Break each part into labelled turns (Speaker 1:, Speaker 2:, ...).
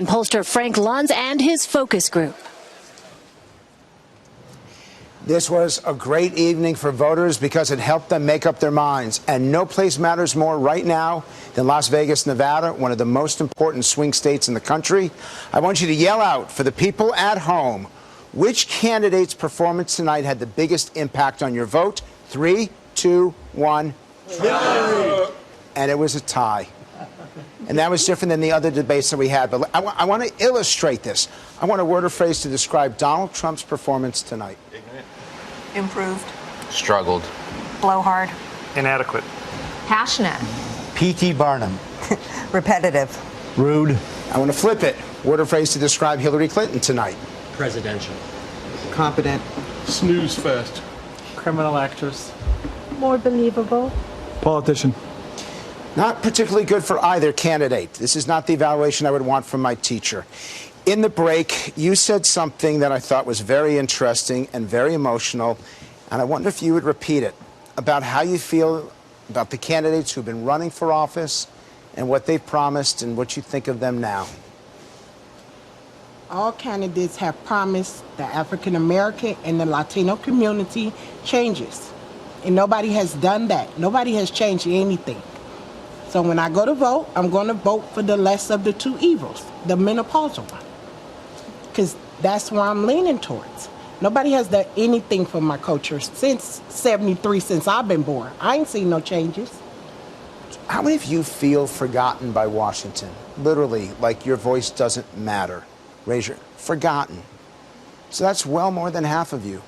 Speaker 1: And pollster Frank Luntz and his focus group.
Speaker 2: This was a great evening for voters because it helped them make up their minds. And no place matters more right now than Las Vegas, Nevada, one of the most important swing states in the country. I want you to yell out for the people at home. Which candidate's performance tonight had the biggest impact on your vote? 3, 2, 1.
Speaker 3: Hillary.
Speaker 2: And it was a tie. And that was different than the other debates that we had. But I want to illustrate this. I want a word or phrase to describe Donald Trump's performance tonight.
Speaker 4: Improved.
Speaker 5: Struggled.
Speaker 4: Blowhard.
Speaker 6: Inadequate.
Speaker 4: Passionate.
Speaker 7: P.T. Barnum.
Speaker 8: Repetitive.
Speaker 7: Rude.
Speaker 2: I want to flip it. Word or phrase to describe Hillary Clinton tonight.
Speaker 9: Presidential.
Speaker 7: Competent.
Speaker 3: Snooze fest.
Speaker 6: Criminal actress.
Speaker 10: More believable.
Speaker 6: Politician.
Speaker 2: Not particularly good for either candidate. This is not the evaluation I would want from my teacher. In the break, you said something that I thought was very interesting and very emotional, and I wonder if you would repeat it, about how you feel about the candidates who've been running for office and what they've promised and what you think of them now.
Speaker 11: All candidates have promised the African American and the Latino community changes, and nobody has done that. Nobody has changed anything. So when I go to vote, I'm going to vote for the less of the two evils, the menopausal one, because that's where I'm leaning towards. Nobody has done anything for my culture since '73, since I've been born. I ain't seen no changes.
Speaker 2: How many of you feel forgotten by Washington? Literally, like your voice doesn't matter. Raise your forgotten. So that's well more than half of you.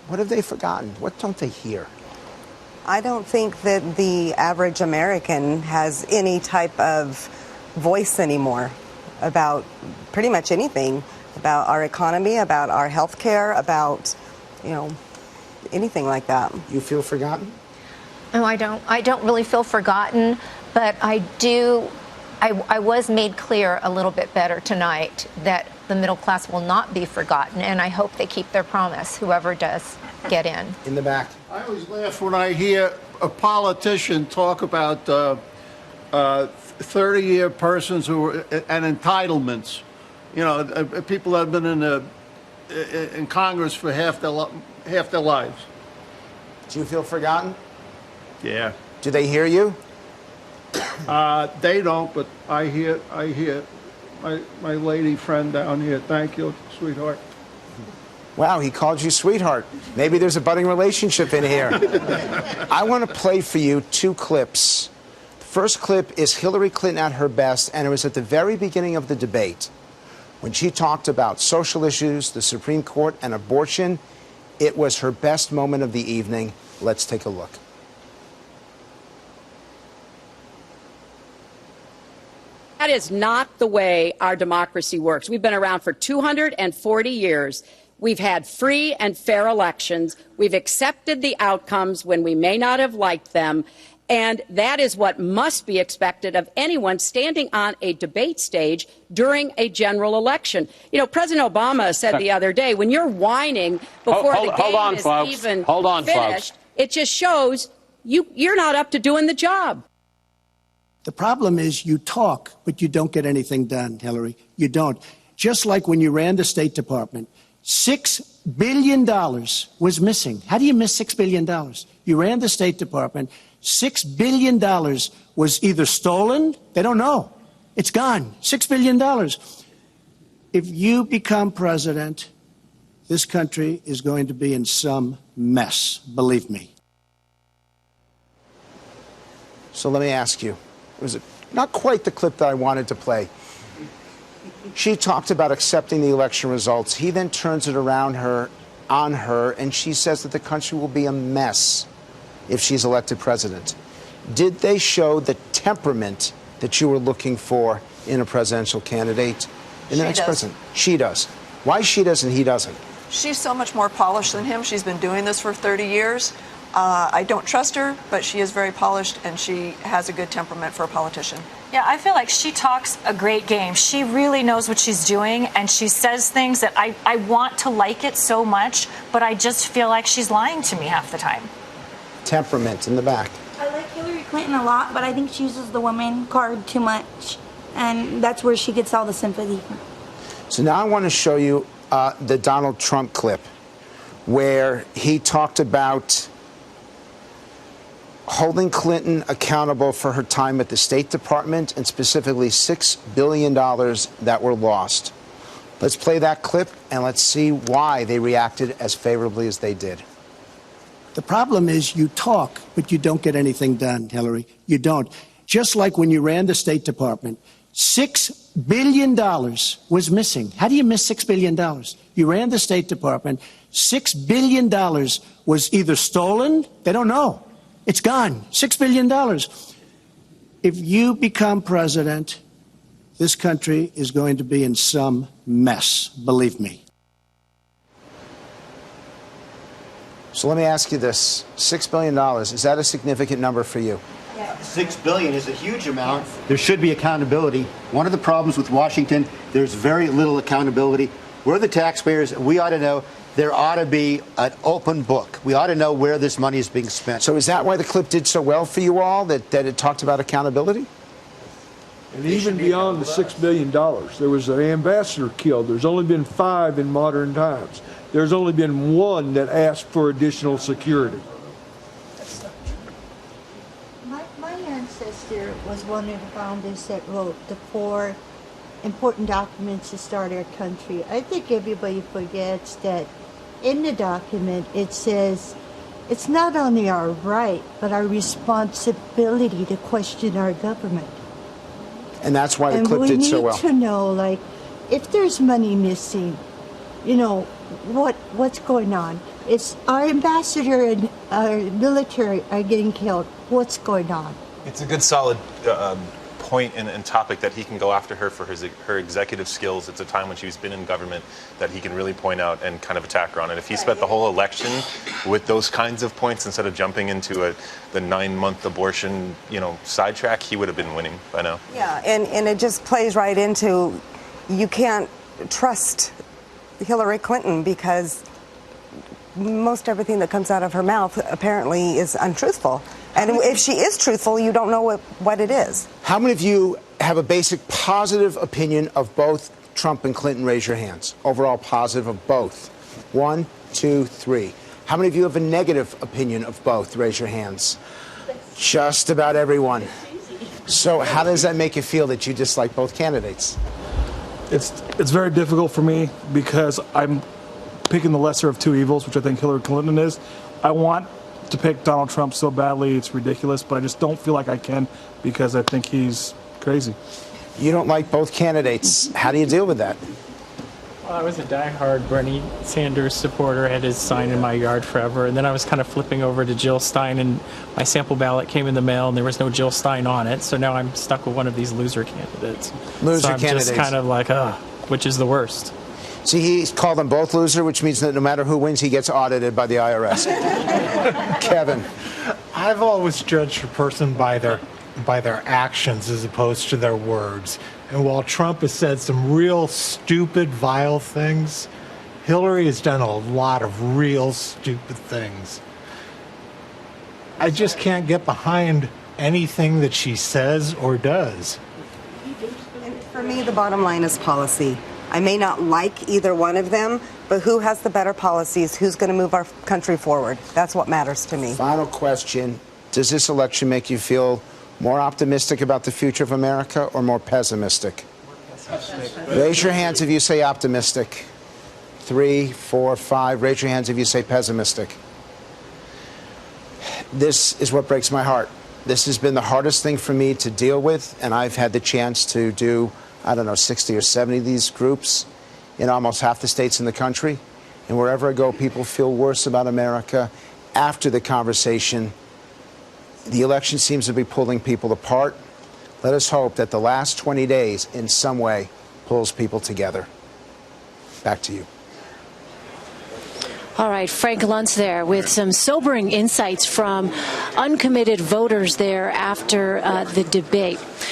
Speaker 2: What have they forgotten? What don't they hear?
Speaker 8: I don't think that the average American has any type of voice anymore about pretty much anything, about our economy, about our health care, about, anything like that.
Speaker 2: You feel forgotten?
Speaker 4: No, I don't. I don't really feel forgotten, but I do. I was made clear a little bit better tonight that the middle class will not be forgotten, and I hope they keep their promise, whoever does get in.
Speaker 2: In the back.
Speaker 3: I always laugh when I hear a politician talk about 30-year persons and entitlements. People that have been in Congress for half their lives.
Speaker 2: Do you feel forgotten?
Speaker 3: Yeah.
Speaker 2: Do they hear you?
Speaker 3: They don't, but I hear my lady friend down here. Thank you, sweetheart.
Speaker 2: Wow, he called you sweetheart. Maybe there's a budding relationship in here. I want to play for you 2 clips. The first clip is Hillary Clinton at her best, and it was at the very beginning of the debate when she talked about social issues, the Supreme Court, and abortion. It was her best moment of the evening. Let's take a look.
Speaker 12: That is not the way our democracy works. We've been around for 240 years. We've had free and fair elections. We've accepted the outcomes when we may not have liked them. And that is what must be expected of anyone standing on a debate stage during a general election. President Obama said the other day, when you're whining before the game is even finished, it just shows you're not up to doing the job.
Speaker 13: The problem is you talk, but you don't get anything done, Hillary. You don't. Just like when you ran the State Department, $6 billion was missing. How do you miss $6 billion? You ran the State Department. $6 billion was either stolen, they don't know. It's gone. $6 billion. If you become president, this country is going to be in some mess, believe me.
Speaker 2: So let me ask you. It was not quite the clip that I wanted to play. She talked about accepting the election results. He then turns it around on her, and she says that the country will be a mess if she's elected president. Did they show the temperament that you were looking for in a presidential candidate in the next president? She does. Why she does and he doesn't?
Speaker 14: She's so much more polished than him. She's been doing this for 30 years. I don't trust her, but she is very polished, and she has a good temperament for a politician.
Speaker 15: Yeah, I feel like she talks a great game. She really knows what she's doing, and she says things that I want to like it so much, but I just feel like she's lying to me half the time.
Speaker 2: Temperament in the back.
Speaker 10: I like Hillary Clinton a lot, but I think she uses the woman card too much. And that's where she gets all the sympathy from.
Speaker 2: So now I want to show you the Donald Trump clip where he talked about holding Clinton accountable for her time at the State Department and specifically $6 billion that were lost. Let's play that clip and let's see why they reacted as favorably as they did.
Speaker 13: The problem is you talk, but you don't get anything done, Hillary. You don't. Just like when you ran the State Department, $6 billion was missing. How do you miss $6 billion? You ran the State Department. $6 billion was either stolen, they don't know. It's gone. $6 billion. If you become president, this country is going to be in some mess, believe me.
Speaker 2: So let me ask you this. $6 billion, is that a significant number for you?
Speaker 7: $6 billion is a huge amount. There should be accountability. One of the problems with Washington, there's very little accountability. We're the taxpayers. We ought to know. There ought to be an open book. We ought to know where this money is being spent.
Speaker 2: So is that why the clip did so well for you all, that it talked about accountability?
Speaker 5: And even beyond the $6 billion, there was an ambassador killed. There's only been 5 in modern times. There's only been 1 that asked for additional security.
Speaker 10: My ancestor was one of the founders that wrote the 4 important documents to start our country. I think everybody forgets that in the document it says it's not only our right, but our responsibility to question our government.
Speaker 2: And that's why the clip did so well.
Speaker 10: And we need to know, like, if there's money missing, you know, what's going on? It's our ambassador and our military are getting killed. What's going on?
Speaker 9: It's a good, solid point and topic that he can go after her for her executive skills. It's a time when she's been in government that he can really point out and kind of attack her on it. If he spent the whole election with those kinds of points instead of jumping into the 9-month abortion, sidetrack, he would have been winning by now.
Speaker 8: Yeah, and it just plays right into, you can't trust Hillary Clinton because most everything that comes out of her mouth apparently is untruthful. And if she is truthful, you don't know what it is.
Speaker 2: How many of you have a basic positive opinion of both Trump and Clinton? Raise your hands. Overall positive of both. 1, 2, 3. How many of you have a negative opinion of both? Raise your hands. Just about everyone. So how does that make you feel that you dislike both candidates?
Speaker 6: It's very difficult for me because I'm picking the lesser of 2 evils, which I think Hillary Clinton is. I want to pick Donald Trump so badly, it's ridiculous, but I just don't feel like I can because I think he's crazy.
Speaker 2: You don't like both candidates. How do you deal with that?
Speaker 16: Well, I was a diehard Bernie Sanders supporter. I had his sign in my yard forever, and then I was kind of flipping over to Jill Stein, and my sample ballot came in the mail, and there was no Jill Stein on it, so now I'm stuck with one of these loser candidates.
Speaker 2: Loser
Speaker 16: so I'm
Speaker 2: candidates.
Speaker 16: Just kind of like, which is the worst?
Speaker 2: See, he's called them both loser, which means that no matter who wins, he gets audited by the IRS. Kevin.
Speaker 17: I've always judged a person by their actions as opposed to their words. And while Trump has said some real stupid, vile things, Hillary has done a lot of real stupid things. I just can't get behind anything that she says or does.
Speaker 8: And for me, the bottom line is policy. I may not like either one of them, but who has the better policies? Who's going to move our country forward? That's what matters to me.
Speaker 2: Final question. Does this election make you feel more optimistic about the future of America or more pessimistic? Raise your hands if you say optimistic. 3, 4, 5. Raise your hands if you say pessimistic. This is what breaks my heart. This has been the hardest thing for me to deal with, and I've had the chance to do, 60 or 70 of these groups in almost half the states in the country. And wherever I go, people feel worse about America after the conversation. The election seems to be pulling people apart. Let us hope that the last 20 days in some way pulls people together. Back to you.
Speaker 1: All right, Frank Luntz there with some sobering insights from uncommitted voters there after the debate.